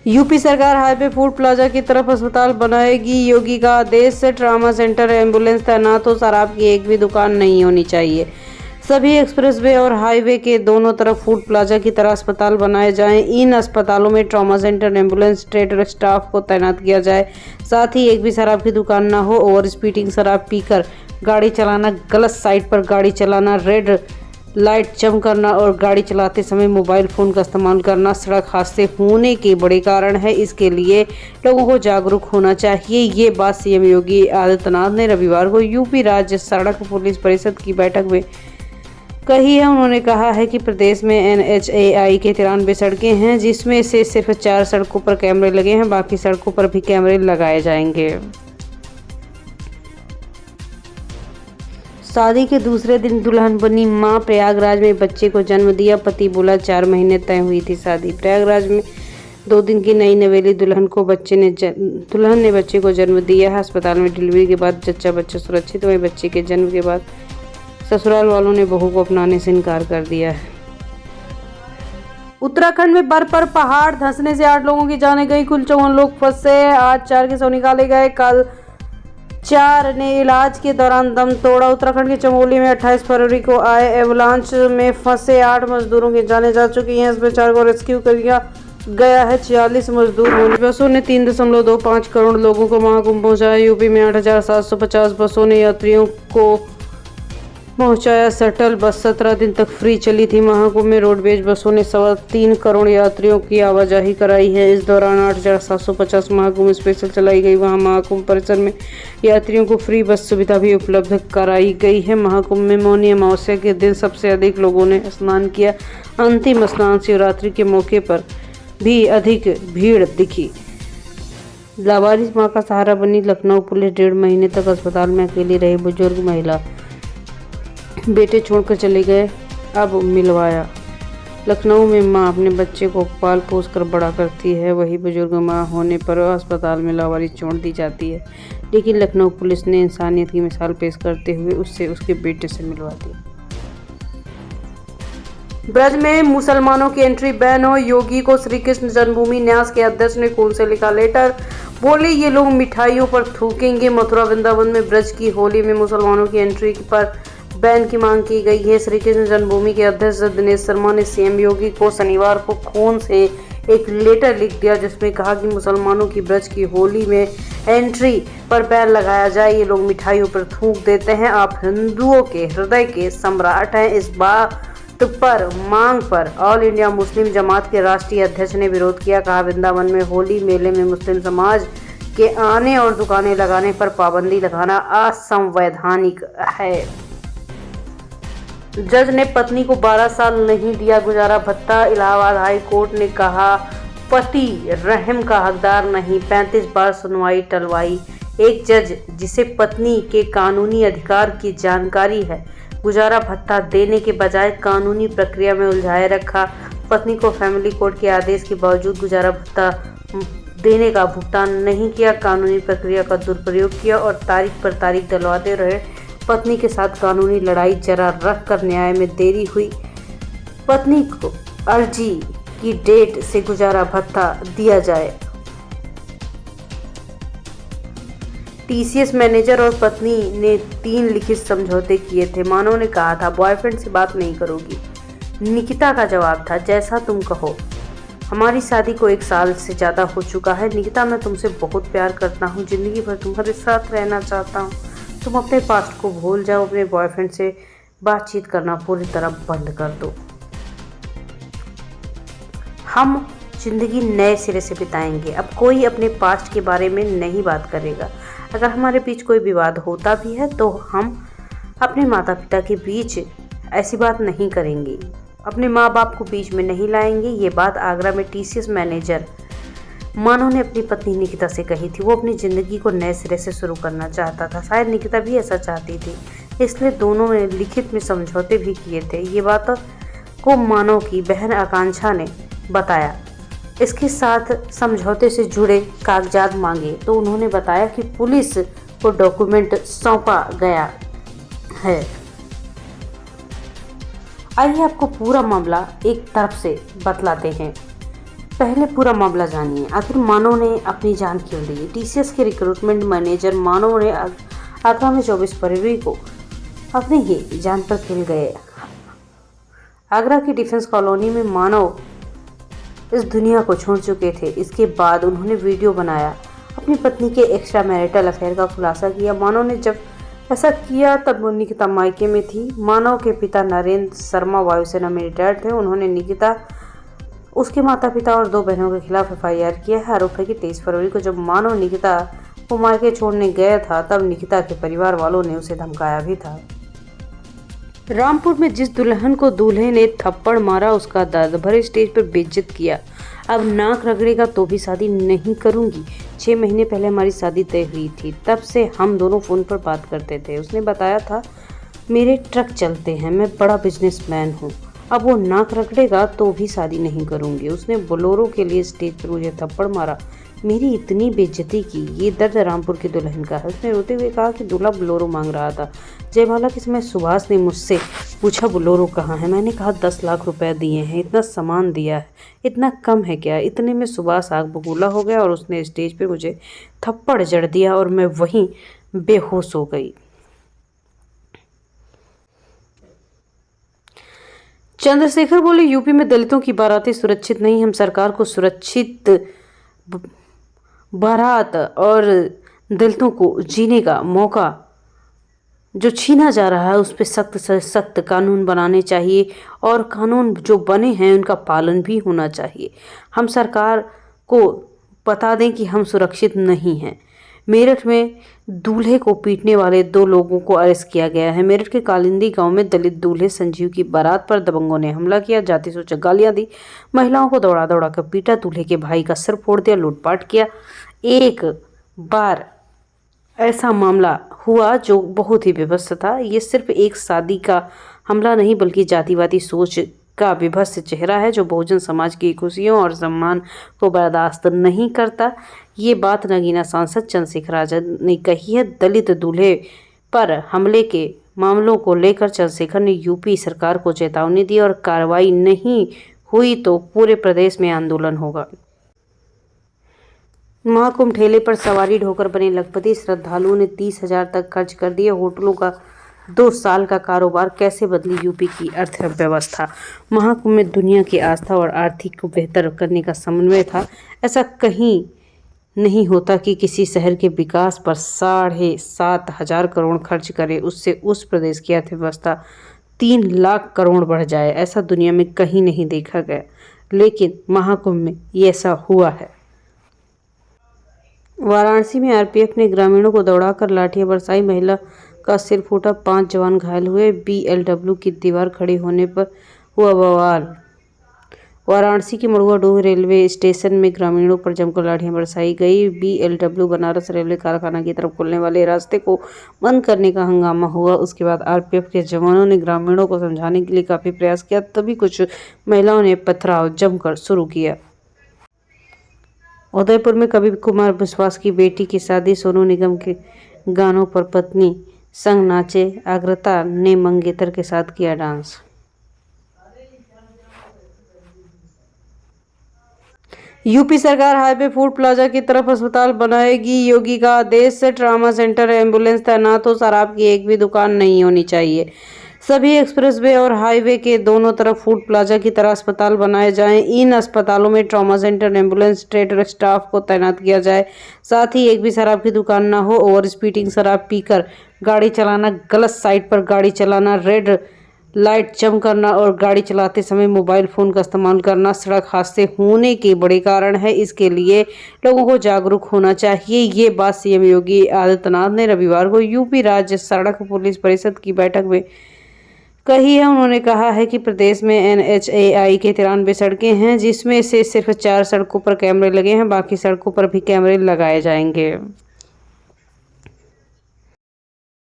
UP सरकार highway food plaza की तरफ अस्पताल बनाएगी, योगी का आदेश। ट्रामा सेंटर, एम्बुलेंस तैनात हो, शराब की एक भी दुकान नहीं होनी चाहिए। सभी एक्सप्रेसवे और हाईवे के दोनों तरफ फूड प्लाजा की तरह अस्पताल बनाए जाएं। इन अस्पतालों में trauma centre, ambulance, trade staff को तैनात किया जाए। साथ ही एक भी शराब की दुकान न हो। ओवर स्पीडिंग, शराब पीकर गाड़ी चलाना, गलत साइड पर गाड़ी चलाना, रेड लाइट जम करना और गाड़ी चलाते समय मोबाइल फ़ोन का इस्तेमाल करना सड़क हादसे होने के बड़े कारण है। इसके लिए लोगों को जागरूक होना चाहिए। ये बात सीएम योगी आदित्यनाथ ने रविवार को यूपी राज्य सड़क पुलिस परिषद की बैठक में कही है। उन्होंने कहा है कि प्रदेश में NHAI के 93 सड़कें हैं, जिसमें से सिर्फ 4 सड़कों पर कैमरे लगे हैं, बाकी सड़कों पर भी कैमरे लगाए जाएंगे। शादी के दूसरे दिन दुल्हन बनी मां, प्रयागराज में बच्चे को जन्म दिया। पति बोला 4 महीने तय हुई थी शादी। प्रयागराज में 2 दिन की नई नवेली दुल्हन ने बच्चे को जन्म दिया है। अस्पताल में डिलीवरी के बाद जच्चा बच्चा सुरक्षित। वहीं बच्चे के जन्म के बाद ससुराल वालों ने बहू को अपनाने से इनकार कर दिया है। उत्तराखंड में बर्फ पर पहाड़ धंसने से 8 लोगों की जानें गई, कुल 54 लोग फंसे। आज 4 के शव निकाले गए, कल 4 ने इलाज के दौरान दम तोड़ा। उत्तराखंड के चमोली में 28 फरवरी को आए एवलांच में फंसे 8 मजदूरों की जानें जा चुकी हैं। इसमें 4 को रेस्क्यू कर दिया गया है। 46 मजदूर होने बसों ने 3.25 करोड़ लोगों को महाकुंभ पहुंचाया। यूपी में 8,750 बसों ने यात्रियों को पहुंचाया। शटल बस 17 दिन तक फ्री चली थी। महाकुंभ में रोडवेज बसों ने 3.25 करोड़ यात्रियों की आवाजाही कराई है। इस दौरान 8,750 महाकुंभ स्पेशल चलाई गई। वहां महाकुंभ परिसर में यात्रियों को फ्री बस सुविधा भी उपलब्ध कराई गई है। महाकुंभ में मौनी अमावस्या के दिन सबसे अधिक लोगों ने स्नान किया। अंतिम स्नान शिवरात्रि के मौके पर भी अधिक भीड़ दिखी। लावारिस मां का सहारा बनी लखनऊ पुलिस। 1.5 महीने तक अस्पताल में अकेली रही बुजुर्ग महिला, बेटे छोड़कर चले गए, अब मिलवाया। लखनऊ में मां अपने बच्चे को पाल पोस कर बड़ा करती है, वही बुजुर्ग मां होने पर अस्पताल में लावारिस छोड़ दी जाती है। लेकिन लखनऊ पुलिस ने इंसानियत की मिसाल पेश करते हुए उससे उसके बेटे से मिलवा दिया। ब्रज में मुसलमानों की एंट्री बैन हो, योगी को श्री कृष्ण जन्मभूमि न्यास के अध्यक्ष ने खून से लिखा लेटर। बोले ये लोग मिठाइयों पर थूकेंगे। मथुरा वृंदावन में ब्रज की होली में मुसलमानों की एंट्री पर बैन की मांग की गई है। श्री कृष्ण जन्मभूमि के अध्यक्ष दिनेश शर्मा ने सीएम योगी को शनिवार को खून से एक लेटर लिख दिया, जिसमें कहा कि मुसलमानों की ब्रज की होली में एंट्री पर बैन लगाया जाए। ये लोग मिठाइयों पर थूक देते हैं। आप हिंदुओं के हृदय के सम्राट हैं। इस बात पर मांग पर ऑल इंडिया मुस्लिम जमात के राष्ट्रीय अध्यक्ष ने विरोध किया। कहा वृंदावन में होली मेले में मुस्लिम समाज के आने और दुकानें लगाने पर पाबंदी लगाना असंवैधानिक है। जज ने पत्नी को 12 साल नहीं दिया गुजारा भत्ता। इलाहाबाद हाई कोर्ट ने कहा पति रहम का हकदार नहीं, 35 बार सुनवाई टलवाई। एक जज जिसे पत्नी के कानूनी अधिकार की जानकारी है, गुजारा भत्ता देने के बजाय कानूनी प्रक्रिया में उलझाए रखा। पत्नी को फैमिली कोर्ट के आदेश के बावजूद गुजारा भत्ता देने का भुगतान नहीं किया। कानूनी प्रक्रिया का दुरुपयोग किया और तारीख पर तारीख दिलवाते रहे। पत्नी के साथ कानूनी लड़ाई जरा रख कर न्याय में देरी हुई। पत्नी को अर्जी की डेट से गुजारा भत्ता दिया जाए। टीसीएस मैनेजर और पत्नी ने 3 लिखित समझौते किए थे। मानव ने कहा था बॉयफ्रेंड से बात नहीं करोगी। निकिता का जवाब था जैसा तुम कहो। हमारी शादी को 1 साल से ज़्यादा हो चुका है। निकिता, मैं तुमसे बहुत प्यार करता हूँ, जिंदगी भर तुम्हारे साथ रहना चाहता हूँ। तुम अपने पास्ट को भूल जाओ, अपने बॉयफ्रेंड से बातचीत करना पूरी तरह बंद कर दो। हम जिंदगी नए सिरे से बिताएंगे। अब कोई अपने पास्ट के बारे में नहीं बात करेगा। अगर हमारे बीच कोई विवाद होता भी है तो हम अपने माता पिता के बीच ऐसी बात नहीं करेंगे। अपने माँ बाप को बीच में नहीं लाएंगे। ये बात आगरा में टीसीएस मैनेजर मानव ने अपनी पत्नी निकिता से कही थी। वो अपनी ज़िंदगी को नए सिरे से शुरू करना चाहता था। शायद निकिता भी ऐसा चाहती थी, इसलिए दोनों ने लिखित में समझौते भी किए थे। ये बात को मानव की बहन आकांक्षा ने बताया। इसके साथ समझौते से जुड़े कागजात मांगे तो उन्होंने बताया कि पुलिस को डॉक्यूमेंट सौंपा गया है। आइए आपको पूरा मामला एक तरफ से बतलाते हैं। पहले पूरा मामला जानिए, आखिर मानव ने अपनी जान क्यों दी। टीसीएस के रिक्रूटमेंट मैनेजर मानव ने आगरा में 24 फरवरी को अपनी ही जान पर खेल गए। आगरा की डिफेंस कॉलोनी में मानव इस दुनिया को छोड़ चुके थे। इसके बाद उन्होंने वीडियो बनाया, अपनी पत्नी के एक्स्ट्रा मैरिटल अफेयर का खुलासा किया। मानव ने जब ऐसा किया तब निकिता मायके में थी। मानव के पिता नरेंद्र शर्मा वायुसेना में रिटायर्ड थे। उन्होंने निकिता, उसके माता पिता और 2 बहनों के खिलाफ FIR किया है। आरोप है कि 23 फरवरी को जब मानव निकिता को मायके छोड़ने गया था तब निकिता के परिवार वालों ने उसे धमकाया भी था। रामपुर में जिस दुल्हन को दूल्हे ने थप्पड़ मारा उसका दर्द भरे स्टेज पर बेइज्जत किया। अब नाक रगड़ेगा तो भी शादी नहीं करूंगी। 6 महीने पहले हमारी शादी तय हुई थी, तब से हम दोनों फोन पर बात करते थे। उसने बताया था मेरे ट्रक चलते हैं, मैं बड़ा बिजनेसमैन हूँ। अब वो नाक रगड़ेगा तो भी शादी नहीं करूंगी। उसने बोलेरो के लिए स्टेज पर मुझे थप्पड़ मारा, मेरी इतनी बेइज्जती की। ये दर्द रामपुर की दुल्हन का है। उसने रोते हुए कहा कि दूल्हा बोलेरो मांग रहा था। जयमाला के समय सुभाष ने मुझसे पूछा बोलेरो कहाँ है। मैंने कहा 10 लाख रुपए दिए हैं, इतना सामान दिया है, इतना कम है क्या। इतने में सुभाष आग बबूला हो गया और उसने स्टेज पे मुझे थप्पड़ जड़ दिया और मैं वहीं बेहोश हो गई। चंद्रशेखर बोले, यूपी में दलितों की बारातें सुरक्षित नहीं। हम सरकार को सुरक्षित बारात और दलितों को जीने का मौका जो छीना जा रहा है उस पर सख्त से सख्त कानून बनाने चाहिए और कानून जो बने हैं उनका पालन भी होना चाहिए। हम सरकार को बता दें कि हम सुरक्षित नहीं हैं। मेरठ में दूल्हे को पीटने वाले 2 लोगों को अरेस्ट किया गया है। मेरठ के कालिंदी गांव में दलित दूल्हे संजीव की बारात पर दबंगों ने हमला किया, जाति सूचक गालियां दी, महिलाओं को दौड़ा दौड़ा कर पीटा, दूल्हे के भाई का सिर फोड़ दिया, लूटपाट किया। एक बार ऐसा मामला हुआ जो बहुत ही विभत्स था। ये सिर्फ एक शादी का हमला नहीं बल्कि जातिवादी सोच का विभत्स चेहरा है जो बहुजन समाज की खुशियों और सम्मान को बर्दाश्त नहीं करता। ये बात नगीना सांसद चंद्रशेखर आजाद ने कही है। दलित दूल्हे पर हमले के मामलों को लेकर चंद्रशेखर ने यूपी सरकार को चेतावनी दी और कार्रवाई नहीं हुई तो पूरे प्रदेश में आंदोलन होगा। महाकुंभ ठेले पर सवारी ढोकर बने लखपति, श्रद्धालुओं ने 30,000 तक खर्च कर दिए। होटलों का 2 साल का कारोबार कैसे बदली यूपी की अर्थव्यवस्था। महाकुंभ में दुनिया की आस्था और आर्थिक को बेहतर करने का समन्वय था। ऐसा कहीं नहीं होता कि किसी शहर के विकास पर 7,500 करोड़ खर्च करे, उससे उस प्रदेश की अर्थव्यवस्था 3 लाख करोड़ बढ़ जाए। ऐसा दुनिया में कहीं नहीं देखा गया, लेकिन महाकुंभ में ये ऐसा हुआ है। वाराणसी में आरपीएफ ने ग्रामीणों को दौड़ाकर लाठियां बरसाई, महिला का सिर फूटा, 5 जवान घायल हुए। BLW की दीवार खड़ी होने पर हुआ बवाल। वाराणसी के मड़ुआडोह रेलवे स्टेशन में ग्रामीणों पर जमकर लाठियां बरसाई गई। BLW बनारस रेलवे कारखाना की तरफ खुलने वाले रास्ते को बंद करने का हंगामा हुआ। उसके बाद आरपीएफ के जवानों ने ग्रामीणों को समझाने के लिए काफी प्रयास किया, तभी कुछ महिलाओं ने पथराव जमकर शुरू किया। उदयपुर में कवि कुमार विश्वास की बेटी की शादी, सोनू निगम के गानों पर पत्नी संग नाचे, आग्रता ने मंगेतर के साथ किया डांस। यूपी सरकार हाईवे फूड प्लाजा की तरफ अस्पताल बनाएगी, योगी का आदेश। ट्रामा सेंटर, एम्बुलेंस तैनात हो, शराब की एक भी दुकान नहीं होनी चाहिए। सभी एक्सप्रेसवे और हाईवे के दोनों तरफ फूड प्लाजा की तरह अस्पताल बनाए जाएं। इन अस्पतालों में trauma centre, ambulance, trade staff को तैनात किया जाए। साथ ही एक भी शराब की दुकान ना हो। ओवर स्पीडिंग, शराब पीकर गाड़ी चलाना, गलत साइड पर गाड़ी चलाना, रेड लाइट जम करना और गाड़ी चलाते समय मोबाइल फ़ोन का इस्तेमाल करना सड़क हादसे होने के बड़े कारण है। इसके लिए लोगों को जागरूक होना चाहिए। ये बात सीएम योगी आदित्यनाथ ने रविवार को यूपी राज्य सड़क पुलिस परिषद की बैठक में कही है। उन्होंने कहा है कि प्रदेश में NHAI के 93 सड़कें हैं, जिसमें से सिर्फ 4 सड़कों पर कैमरे लगे हैं, बाकी सड़कों पर भी कैमरे लगाए जाएंगे।